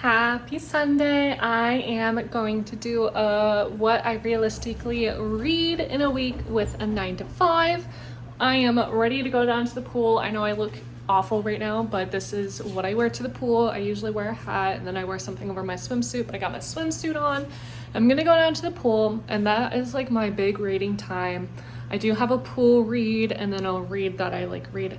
Happy Sunday. I am going to do what I realistically read in a week with a 9 to 5. I am ready to go down to the pool. I know I look awful right now, but this is what I wear to the pool. I usually wear a hat and then I wear something over my swimsuit, but I got my swimsuit on. I'm gonna go down to the pool, and that is like my big reading time. I do have a pool read, and then I'll read that I read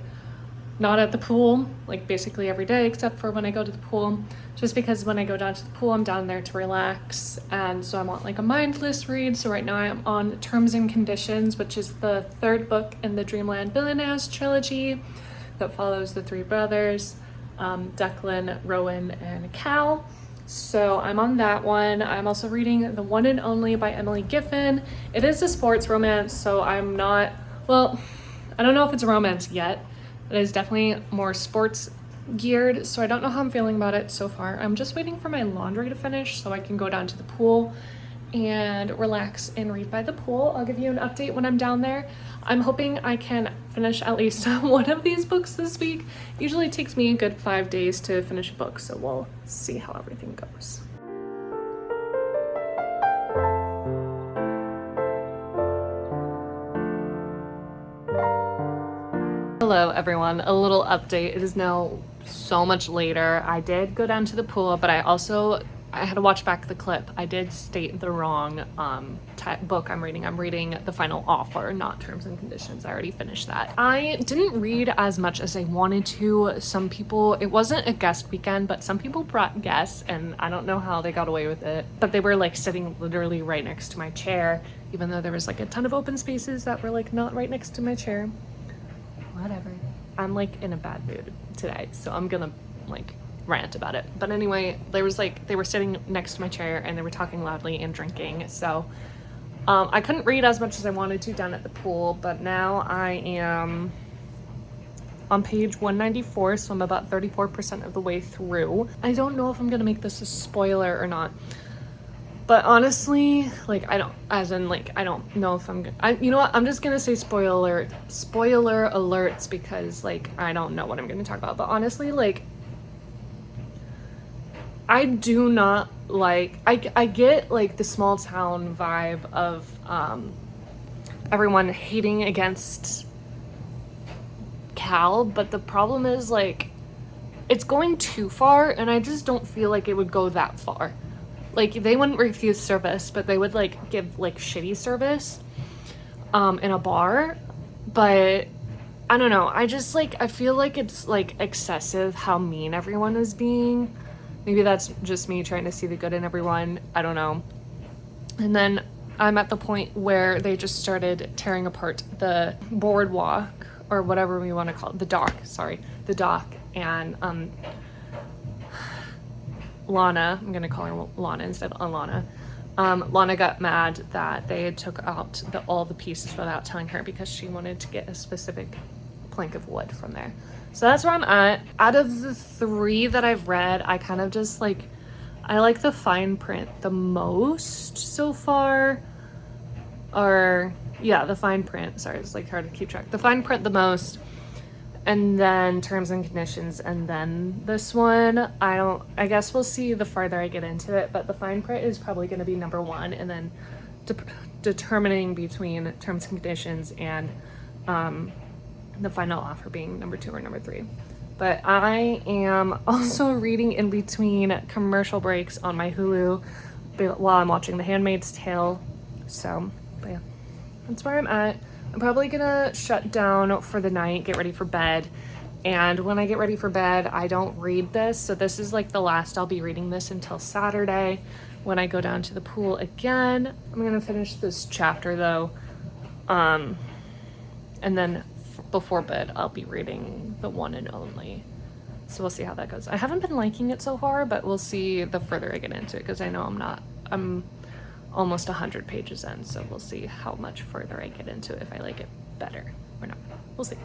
not at the pool, like basically every day except for when I go to the pool, just because when I go down to the pool I'm down there to relax, and so I want like a mindless read. So right now I'm on Terms and Conditions, which is the third book in the Dreamland Billionaires trilogy that follows the three brothers, Declan, Rowan, and Cal. So I'm on that one. I'm also reading The One and Only by Emily Giffin. It is a sports romance, so I'm not, well, I don't know if it's a romance yet. It is definitely more sports geared, so I don't know how I'm feeling about it so far. I'm just waiting for my laundry to finish so I can go down to the pool and relax and read by the pool. I'll give you an update when I'm down there. I'm hoping I can finish at least one of these books this week. Usually it takes me a good 5 days to finish a book, so we'll see how everything goes. Hello everyone, a little update. It is now so much later. I did go down to the pool, but I had to watch back the clip. I did state the wrong book I'm reading. I'm reading The Final Offer, not Terms and Conditions. I already finished that. I didn't read as much as I wanted to. Some people, it wasn't a guest weekend, but some people brought guests, and I don't know how they got away with it, but they were like sitting literally right next to my chair, even though there was like a ton of open spaces that were like not right next to my chair. Whatever. I'm like in a bad mood today, so I'm gonna like rant about it. But anyway, they were sitting next to my chair and they were talking loudly and drinking, so I couldn't read as much as I wanted to down at the pool. But now I am on page 194, so I'm about 34% of the way through. I don't know if I'm gonna make this a spoiler or not, but honestly, like I don't know if you know what, I'm just gonna say spoiler alerts, because like I don't know what I'm gonna talk about. But honestly, like I do not like, I get like the small town vibe of everyone hating against Cal, but the problem is like it's going too far, and I just don't feel like it would go that far. Like they wouldn't refuse service, but they would like give like shitty service in a bar. But I don't know, I just like, I feel like it's like excessive how mean everyone is being. Maybe that's just me trying to see the good in everyone, I don't know. And then I'm at the point where they just started tearing apart the boardwalk, or whatever we want to call it, the dock, and Lana, I'm gonna call her Lana instead of Alana. Lana got mad that they had took out all the pieces without telling her, because she wanted to get a specific plank of wood from there. So that's where I'm at. Out of the 3 that I've read, I kind of just like, I like the fine print the most so far. Or yeah, the fine print. Sorry, it's like hard to keep track. The fine print the most, and then Terms and Conditions, and then this one. I guess we'll see the farther I get into it, but the fine print is probably going to be number 1, and then determining between Terms and Conditions and The Final Offer being number 2 or number 3. But I am also reading in between commercial breaks on my Hulu while I'm watching The Handmaid's Tale. So, but yeah, that's where I'm at. I'm probably gonna shut down for the night, get ready for bed. And when I get ready for bed, I don't read this. So this is like the last I'll be reading this until Saturday when I go down to the pool again. I'm gonna finish this chapter though. And then before bed, I'll be reading The One and Only. So we'll see how that goes. I haven't been liking it so far, but we'll see the further I get into it, because I know I'm almost 100 pages in, so we'll see how much further I get into it, if I like it better or not. We'll see.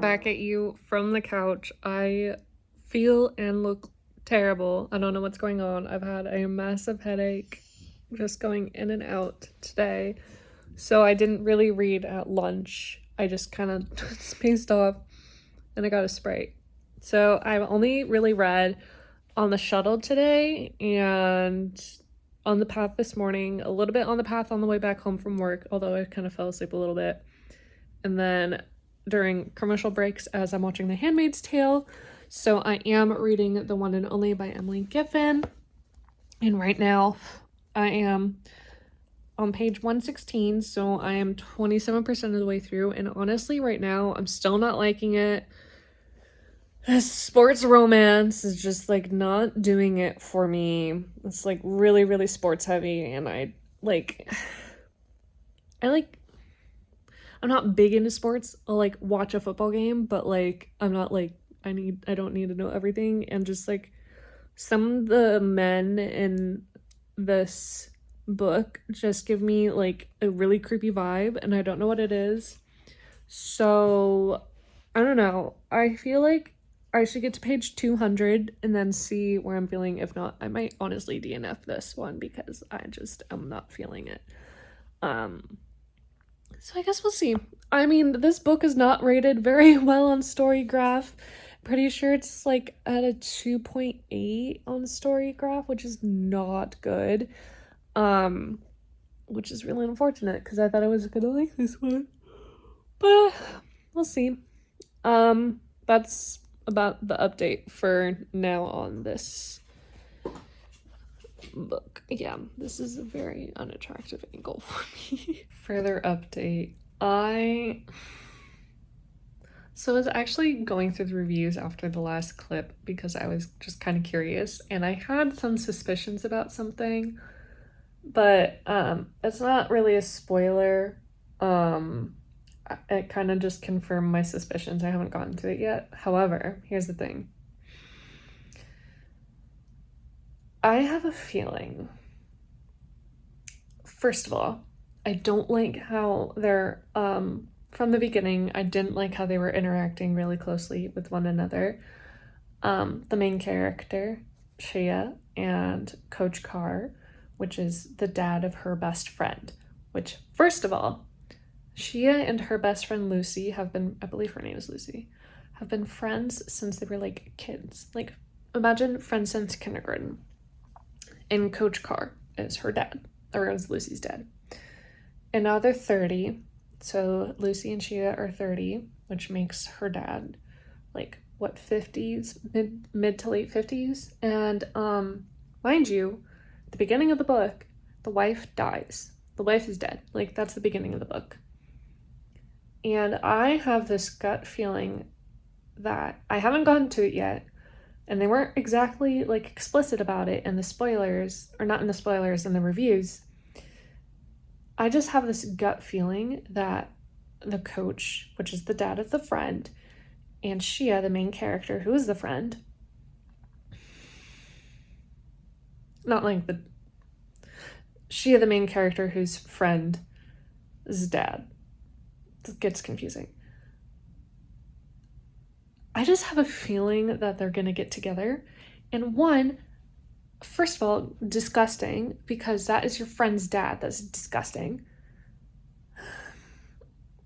Back at you from the couch. I feel and look terrible. I don't know what's going on. I've had a massive headache just going in and out today. So I didn't really read at lunch. I just kind of spaced off and I got a Sprite. So I've only really read on the shuttle today and on the path this morning, a little bit on the path on the way back home from work, although I kind of fell asleep a little bit. And then during commercial breaks as I'm watching The Handmaid's Tale. So I am reading The One and Only by Emily Giffin. And right now I am on page 116, so I am 27% of the way through. And honestly, right now, I'm still not liking it. Sports romance is just, like, not doing it for me. It's, like, really, really sports heavy, and I'm not big into sports. I'll, like, watch a football game, but, like, I'm not, like, I don't need to know everything, and just, like, some of the men in this book just give me, like, a really creepy vibe, and I don't know what it is. So, I don't know. I feel like I should get to page 200 and then see where I'm feeling. If not, I might honestly DNF this one because I just am not feeling it. So I guess we'll see. I mean, this book is not rated very well on Storygraph. Pretty sure it's like at a 2.8 on Storygraph, which is not good. Which is really unfortunate because I thought I was gonna like this one. But we'll see. That's about the update for now on this book. Yeah, this is a very unattractive angle for me. Further update. So I was actually going through the reviews after the last clip because I was just kind of curious and I had some suspicions about something, but it's not really a spoiler. It kind of just confirmed my suspicions. I haven't gotten to it yet. However, here's the thing. I have a feeling, first of all, I don't like how they're, from the beginning, I didn't like how they were interacting really closely with one another. The main character, Shia, and Coach Carr, which is the dad of her best friend, which, first of all, Shia and her best friend Lucy have been, I believe her name is Lucy, have been friends since they were, like, kids. Like, imagine friends since kindergarten. And Coach Carr is her dad, or is Lucy's dad. And now they're 30, so Lucy and Shia are 30, which makes her dad, like, what, 50s? Mid to late 50s? And, mind you, at the beginning of the book, the wife dies. The wife is dead. Like, that's the beginning of the book. And I have this gut feeling that I haven't gotten to it yet, and they weren't exactly, like, explicit about it in the spoilers, or not in the spoilers, in the reviews. I just have this gut feeling that the coach, which is the dad of the friend, and Shia, the main character, who is the friend, not like the Shia, the main character, whose friend is dad. It gets confusing. I just have a feeling that they're gonna get together. And one, first of all, disgusting, because that is your friend's dad. That's disgusting.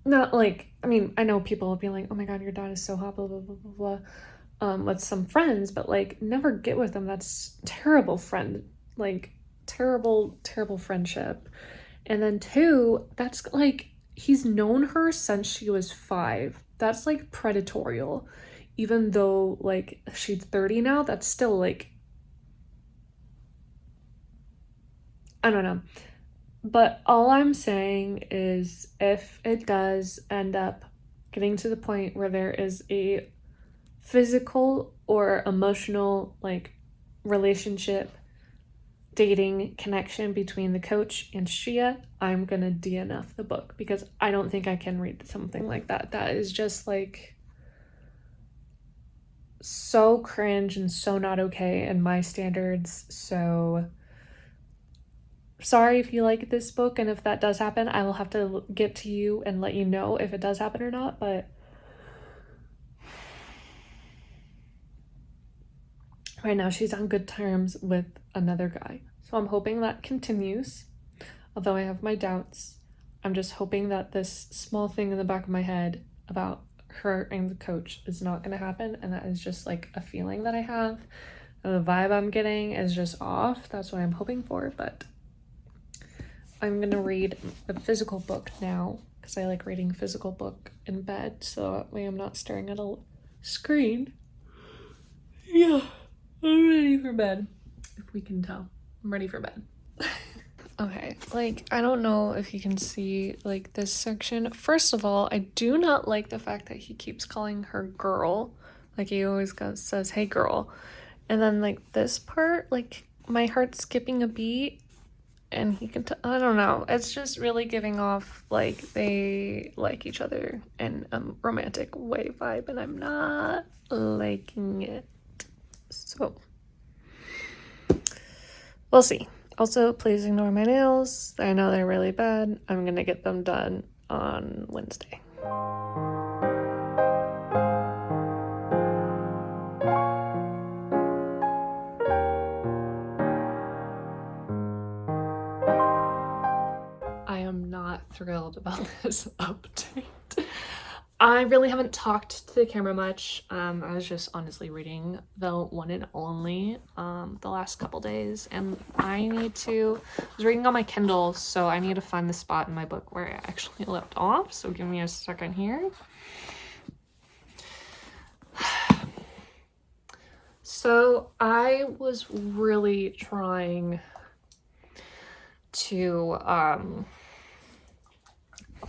Not like, I mean, I know people will be like, oh my god, your dad is so hot, blah, blah, blah, blah, blah, with some friends, but, like, never get with them. That's terrible friend, like, terrible, terrible friendship. And then two, that's, like, he's known her since she was 5. That's, like, predatorial. Even though, like, she's 30 now, that's still, like, I don't know. But all I'm saying is if it does end up getting to the point where there is a physical or emotional, like, relationship, dating connection between the coach and Shia, I'm gonna DNF the book because I don't think I can read something like that. That is just, like, so cringe and so not okay in my standards. So sorry if you like this book, and if that does happen, I will have to get to you and let you know if it does happen or not, but right now she's on good terms with another guy. So I'm hoping that continues, although I have my doubts. I'm just hoping that this small thing in the back of my head about her and the coach is not going to happen, and that is just like a feeling that I have. The vibe I'm getting is just off. That's what I'm hoping for, but I'm going to read a physical book now because I like reading a physical book in bed, so that way I'm not staring at a screen. Yeah, I'm ready for bed, if we can tell. I'm ready for bed. Okay, like, I don't know if you can see, like, this section. First of all, I do not like the fact that he keeps calling her girl. Like, he always says, hey, girl. And then, like, this part, like, my heart's skipping a beat. And he can I don't know. It's just really giving off, like, they like each other in a romantic way vibe. And I'm not liking it. So, we'll see. Also, please ignore my nails. I know they're really bad. I'm gonna get them done on Wednesday. I am not thrilled about this update. I really haven't talked to the camera much. I was just honestly reading the one and only the last couple days, and I was reading on my Kindle, so I need to find the spot in my book where I actually left off, so give me a second here. So I was really trying to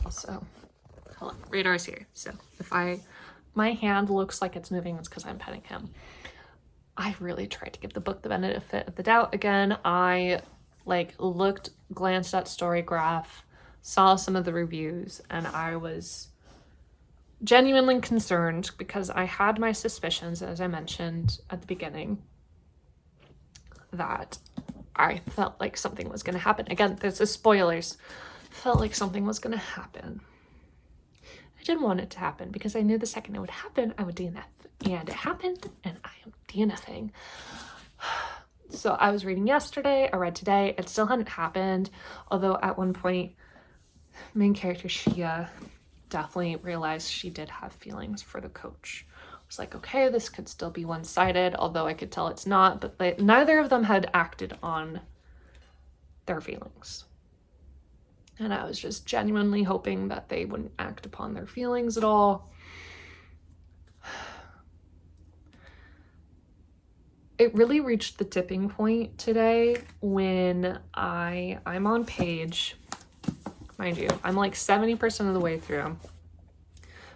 also, hold on, Radar's here, so if my hand looks like it's moving, it's because I'm petting him. I really tried to give the book the benefit of the doubt again. I glanced at Storygraph, saw some of the reviews, and I was genuinely concerned because I had my suspicions, as I mentioned at the beginning, that I felt like something was going to happen. Again, there's the spoilers. Felt like something was going to happen. I didn't want it to happen because I knew the second it would happen, I would DNF. And it happened, and I am DNFing. So I was reading yesterday, I read today. It still hadn't happened, although at one point, main character Shia definitely realized she did have feelings for the coach. I was like, okay, this could still be one-sided, although I could tell it's not, but neither of them had acted on their feelings. And I was just genuinely hoping that they wouldn't act upon their feelings at all. It really reached the tipping point today when I'm on page, mind you, I'm like 70% of the way through. I'm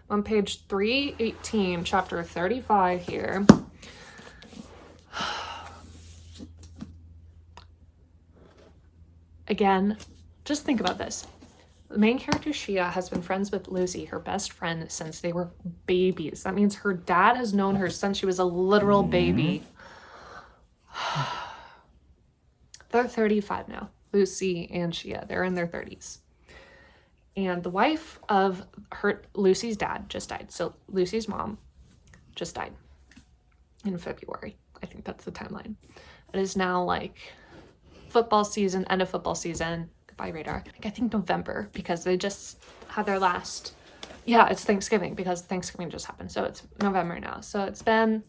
on page 318, chapter 35 here. Again, just think about this. The main character, Shia, has been friends with Lucy, her best friend, since they were babies. That means her dad has known her since she was a literal baby. They're 35 now, Lucy and Shia. They're in their 30s. And the wife of Lucy's dad just died. So Lucy's mom just died in February. I think that's the timeline. It is now like football season, end of football season. Goodbye, Radar. I think November, because they just had their last, it's Thanksgiving, because Thanksgiving just happened. So it's November now. So it's been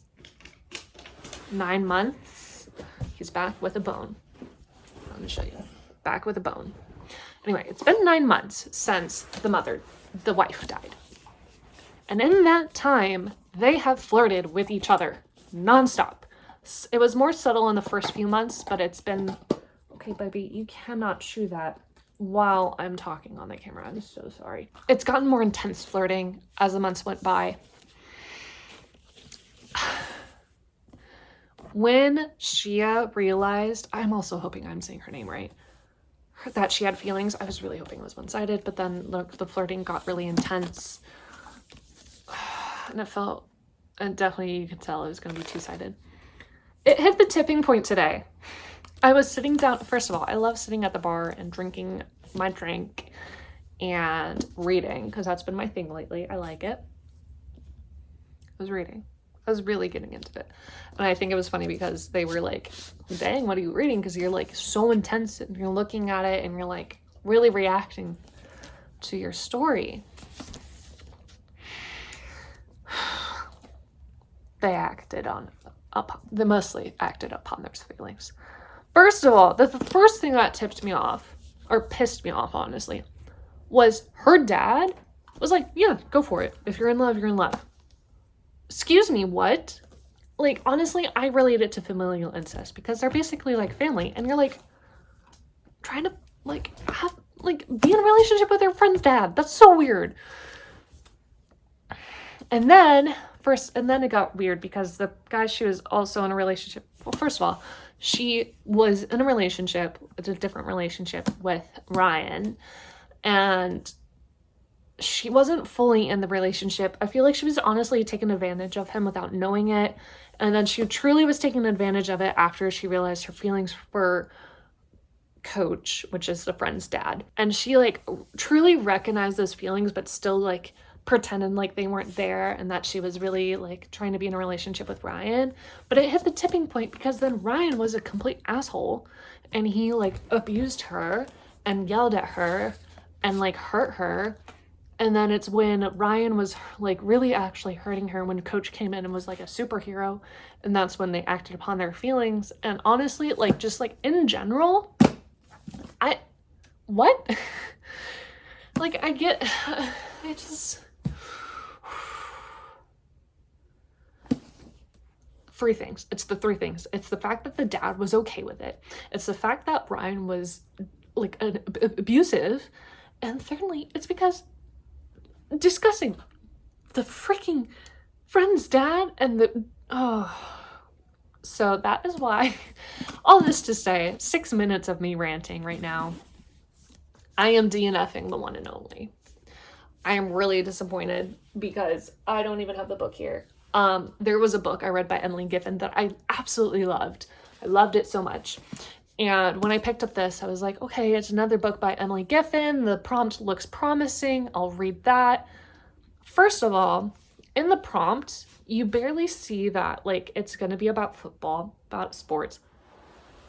9 months. He's back with a bone. Let me show you. Back with a bone. Anyway, it's been 9 months since the wife died. And in that time, they have flirted with each other nonstop. It was more subtle in the first few months, but it's been, okay, baby, you cannot chew that while I'm talking on the camera. I'm so sorry. It's gotten more intense flirting as the months went by. When Shia realized, I'm also hoping I'm saying her name right, that she had feelings, I was really hoping it was one-sided, but then the flirting got really intense. And it felt, and definitely you could tell it was going to be two-sided. It hit the tipping point today. I was sitting down, first of all, I love sitting at the bar and drinking my drink and reading, because that's been my thing lately. I like it. I was reading. I was really getting into it. And I think it was funny because they were like, dang, what are you reading? Because you're like so intense and you're looking at it and you're like really reacting to your story. They mostly acted upon their feelings. First of all, the first thing that tipped me off, or pissed me off, honestly, was her dad was like, yeah, go for it. If you're in love, you're in love. Excuse me, what? Like, honestly, I relate it to familial incest because they're basically like family, and you're like trying to like have like be in a relationship with your friend's dad. That's so weird. And then it got weird because the guy she was also in a relationship. Well, first of all, she was in a relationship, a different relationship with Ryan, and she wasn't fully in the relationship. I feel like she was honestly taking advantage of him without knowing it. And then she truly was taking advantage of it after she realized her feelings for Coach, which is the friend's dad. And she like truly recognized those feelings, but still like pretended like they weren't there and that she was really like trying to be in a relationship with Ryan. But it hit the tipping point because then Ryan was a complete asshole and he like abused her and yelled at her and like hurt her. And then it's when Ryan was like really actually hurting her when Coach came in and was like a superhero. And that's when they acted upon their feelings. And honestly, like just like in general, what? Like three things. It's the three things. It's the fact that the dad was okay with it. It's the fact that Ryan was like abusive. And thirdly, it's because discussing the freaking friend's dad and so that is why, all this to say, 6 minutes of me ranting right now. I am DNFing the one and only. I am really disappointed because I don't even have the book here. There was a book I read by Emily Giffin that I absolutely loved. I loved it so much. And when I picked up this, I was like, okay, it's another book by Emily Giffin. The prompt looks promising. I'll read that. First of all, in the prompt, you barely see that like it's going to be about football, about sports.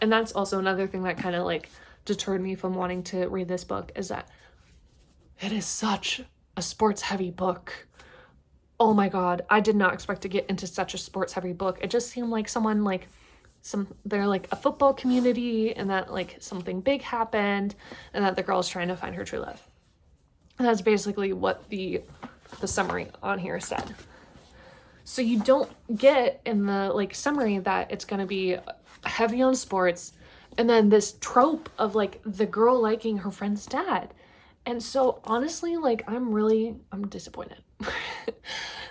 And that's also another thing that kind of like deterred me from wanting to read this book, is that it is such a sports heavy book. Oh my God, I did not expect to get into such a sports heavy book. It just seemed like someone like they're like a football community and that like something big happened and that the girl's trying to find her true love. And that's basically what the summary on here said. So you don't get in the like summary that it's going to be heavy on sports and then this trope of like the girl liking her friend's dad. And so honestly, like I'm disappointed.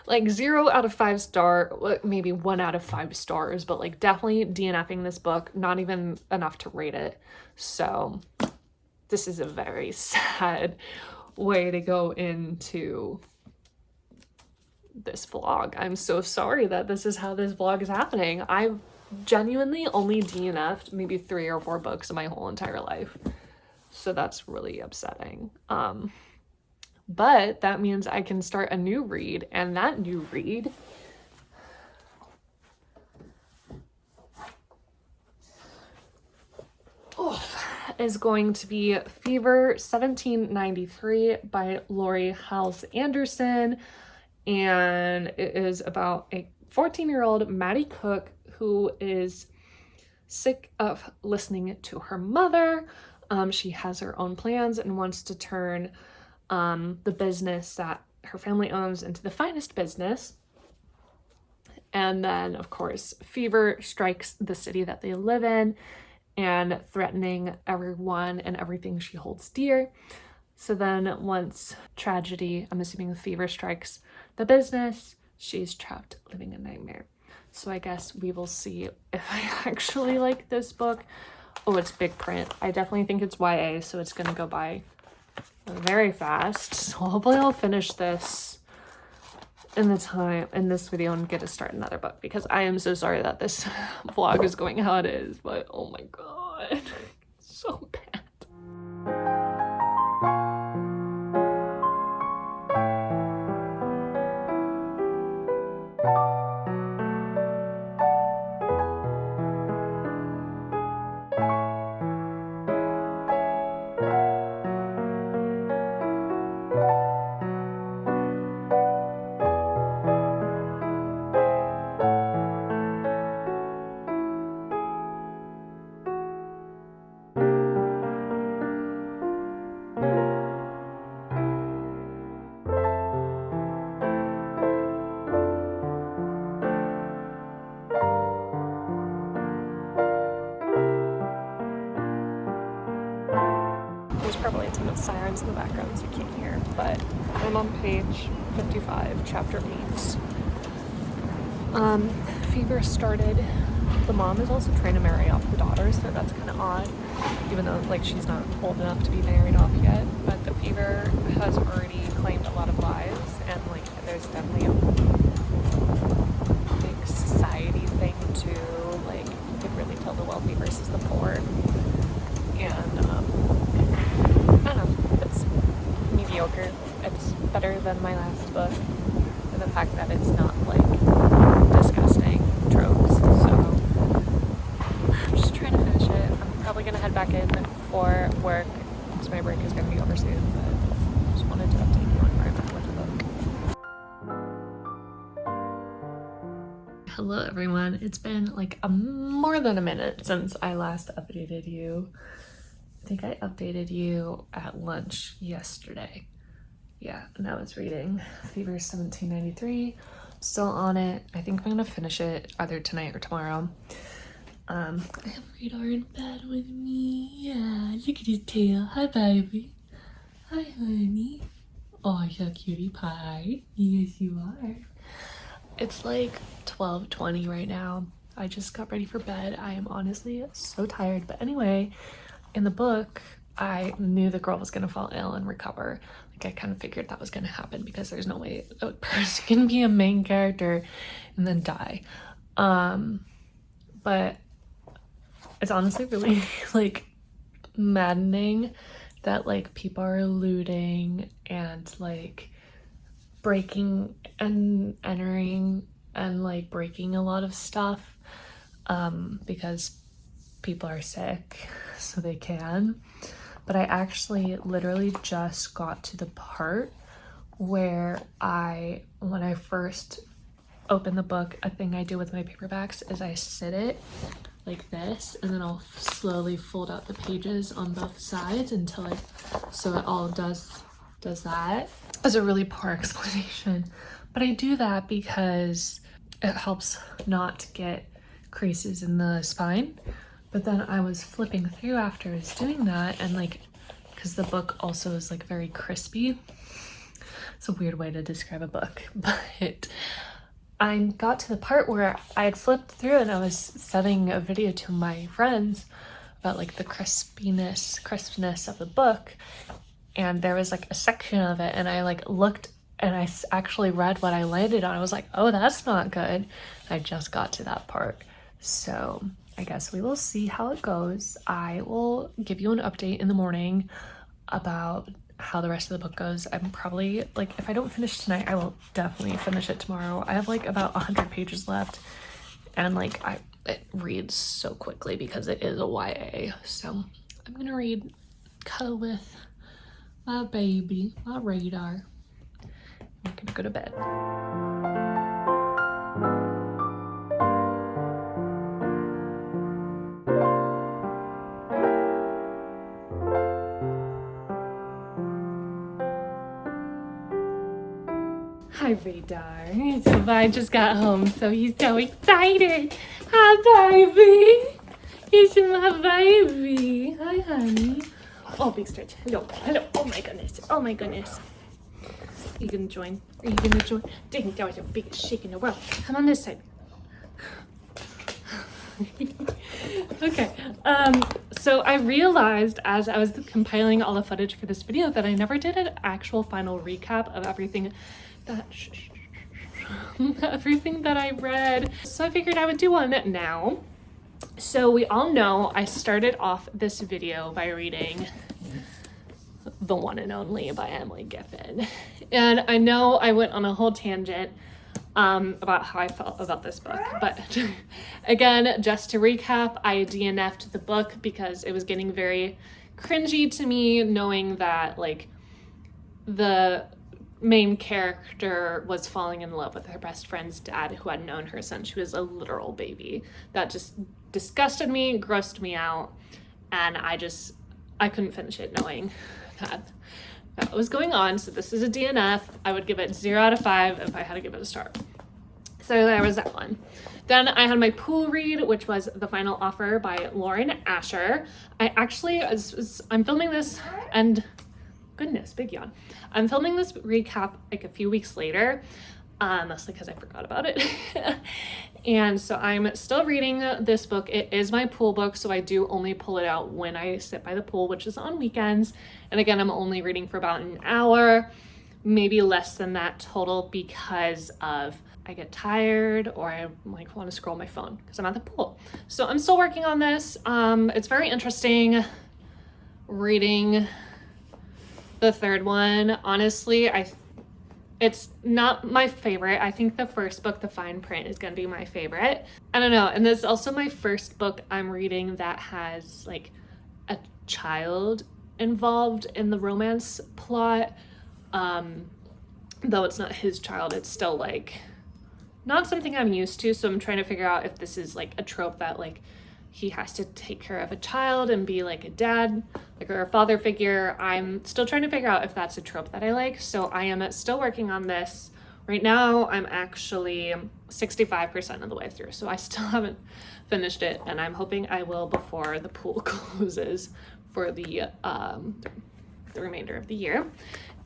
Like 0 out of 5 star, maybe 1 out of 5 stars, but like definitely DNFing this book, not even enough to rate it. So this is a very sad way to go into this vlog. I'm so sorry that this is how this vlog is happening. I've genuinely only DNF'd maybe 3 or 4 books in my whole entire life. So that's really upsetting. But that means I can start a new read, and that new read is going to be Fever 1793 by Laurie Halse Anderson. And it is about a 14-year-old Maddie Cook who is sick of listening to her mother. She has her own plans and wants to turn the business that her family owns into the finest business. And then, of course, fever strikes the city that they live in and threatening everyone and everything she holds dear. So then once tragedy, I'm assuming the fever, strikes the business, she's trapped living a nightmare. So I guess we will see if I actually like this book. Oh, it's big print. I definitely think it's YA, so it's going to go by very fast. So hopefully I'll finish this in this video and get to start another book, because I am so sorry that this vlog is going how it is, but oh my God, so bad. probably a ton of sirens in the background so you can't hear, but I'm on page 55, chapter 8. Fever started. The mom is also trying to marry off the daughter, so that's kind of odd, even though like she's not old enough to be married off yet. But the fever has already claimed a lot of lives, and like there's definitely a big society thing too. Like you could really tell the wealthy versus the poor, and I don't know. It's mediocre. It's better than my last book, and the fact that it's not like disgusting tropes. So I'm just trying to finish it. I'm probably gonna head back in for work because my break is gonna be over soon, but just wanted to update you on where I'm at with the book. Hello everyone. It's been like more than a minute since I last updated you. I think I updated you at lunch yesterday. Yeah, and I was reading Fever 1793. Still on it. I think I'm gonna finish it either tonight or tomorrow. I have Radar in bed with me. Yeah, look at his tail. Hi, baby. Hi, honey. Oh, you're a cutie pie. Yes, you are. It's like 12:20 right now. I just got ready for bed. I am honestly so tired. But anyway, in the book, I knew the girl was gonna fall ill and recover. Like I kind of figured that was gonna happen because there's no way a person can be a main character and then die. But it's honestly really like maddening that like people are looting and like breaking and entering and like breaking a lot of stuff because people are sick so they can. But I actually literally just got to the part where when I first open the book, a thing I do with my paperbacks is I sit it like this, and then I'll slowly fold out the pages on both sides until so it all does that. It's a really poor explanation, but I do that because it helps not get creases in the spine. But then I was flipping through after I was doing that, and like, because the book also is like very crispy. It's a weird way to describe a book, but I got to the part where I had flipped through and I was sending a video to my friends about like the crispness of the book, and there was like a section of it, and I like looked and I actually read what I landed on. I was like, oh, that's not good. I just got to that part, so I guess we will see how it goes. I will give you an update in the morning about how the rest of the book goes. I'm probably like, if I don't finish tonight, I will definitely finish it tomorrow. I have like about 100 pages left, and like it reads so quickly because it is a YA. So I'm gonna cuddle with my baby, my Radar. I'm gonna go to bed. Hi, Radar. So I just got home, so he's so excited. Hi, baby. Here's my baby. Hi, honey. Oh, big stretch. Hello. Oh my goodness. Are you gonna join? Dang, that was the biggest shake in the world. Come on this side. Okay. So I realized as I was compiling all the footage for this video that I never did an actual final recap of everything that I read. So I figured I would do one now. So we all know I started off this video by reading The One and Only by Emily Giffin. And I know I went on a whole tangent about how I felt about this book, but again, just to recap, I DNF'd the book because it was getting very cringy to me, knowing that like the main character was falling in love with her best friend's dad, who had known her since she was a literal baby. That just disgusted me, grossed me out, and I couldn't finish it knowing that was going on. So this is a DNF. I would give it 0 out of 5 if I had to give it a star. So there was that one. Then I had my pool read, which was The Final Offer by Laurie and Asher. I actually, I'm filming this, and goodness, big yawn. I'm filming this recap like a few weeks later, mostly because I forgot about it. And so I'm still reading this book. It is my pool book, so I do only pull it out when I sit by the pool, which is on weekends. And again, I'm only reading for about an hour, maybe less than that total, because of I get tired or I like want to scroll my phone because I'm at the pool. So I'm still working on this. It's very interesting reading the third one. Honestly, it's not my favorite. I think the first book, The Fine Print, is going to be my favorite. I don't know. And this is also my first book I'm reading that has like a child involved in the romance plot. Though it's not his child, it's still like not something I'm used to. So I'm trying to figure out if this is like a trope that like he has to take care of a child and be like a dad, like, or a father figure. I'm still trying to figure out if that's a trope that I like. So I am still working on this. Right now, I'm actually 65% of the way through. So I still haven't finished it, and I'm hoping I will before the pool closes for the remainder of the year.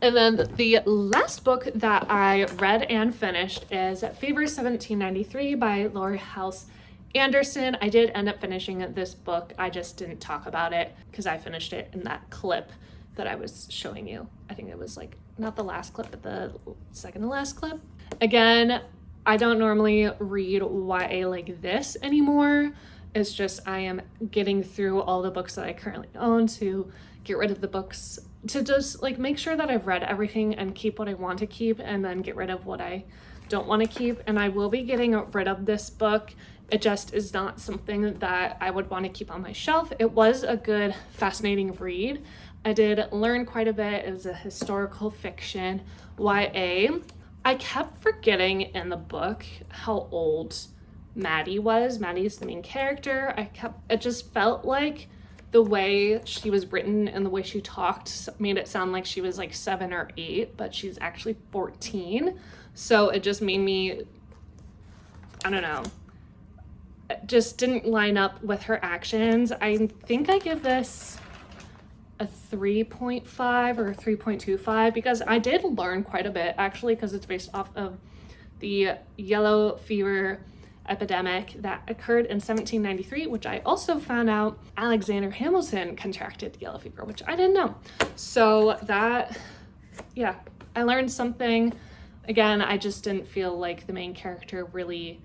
And then the last book that I read and finished is Fever 1793 by Laurie Halse Anderson. I did end up finishing this book. I just didn't talk about it because I finished it in that clip that I was showing you. I think it was like not the last clip, but the second to last clip. Again, I don't normally read YA like this anymore. It's just I am getting through all the books that I currently own to get rid of the books, to just like make sure that I've read everything and keep what I want to keep, and then get rid of what I don't want to keep. And I will be getting rid of this book. It just is not something that I would want to keep on my shelf. It was a good, fascinating read. I did learn quite a bit. It was a historical fiction YA. I kept forgetting in the book how old Maddie was. Maddie's the main character. It just felt like the way she was written and the way she talked made it sound like she was like 7 or 8, but she's actually 14. So it just made me, I don't know, it just didn't line up with her actions. I think I give this a 3.5 or a 3.25 because I did learn quite a bit actually, because it's based off of the yellow fever epidemic that occurred in 1793, which I also found out Alexander Hamilton contracted yellow fever, which I didn't know. So that, yeah, I learned something. Again, I just didn't feel like the main character really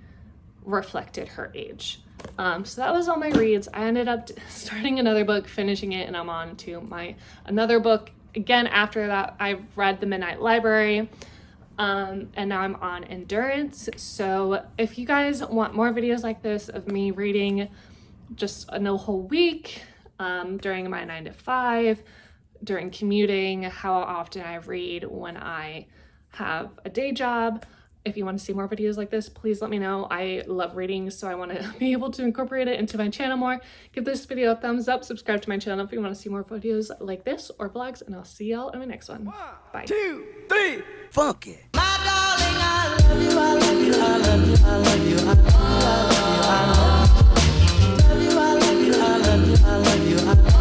reflected her age. So that was all my reads. I ended up starting another book, finishing it, and I'm on to my another book. Again, after that, I read The Midnight Library. And now I'm on Endurance. So if you guys want more videos like this of me reading just a whole week during my 9 to 5, during commuting, how often I read when I have a day job, if you want to see more videos like this, please let me know. I love reading, so I want to be able to incorporate it into my channel more. Give this video a thumbs up, subscribe to my channel if you want to see more videos like this or vlogs, and I'll see y'all in my next one. Bye. 2, 3, funky. My darling, I love you, I love you, I love you, I love you, I love you, I love you, I love you, I love you, I love you, I love you, I love you.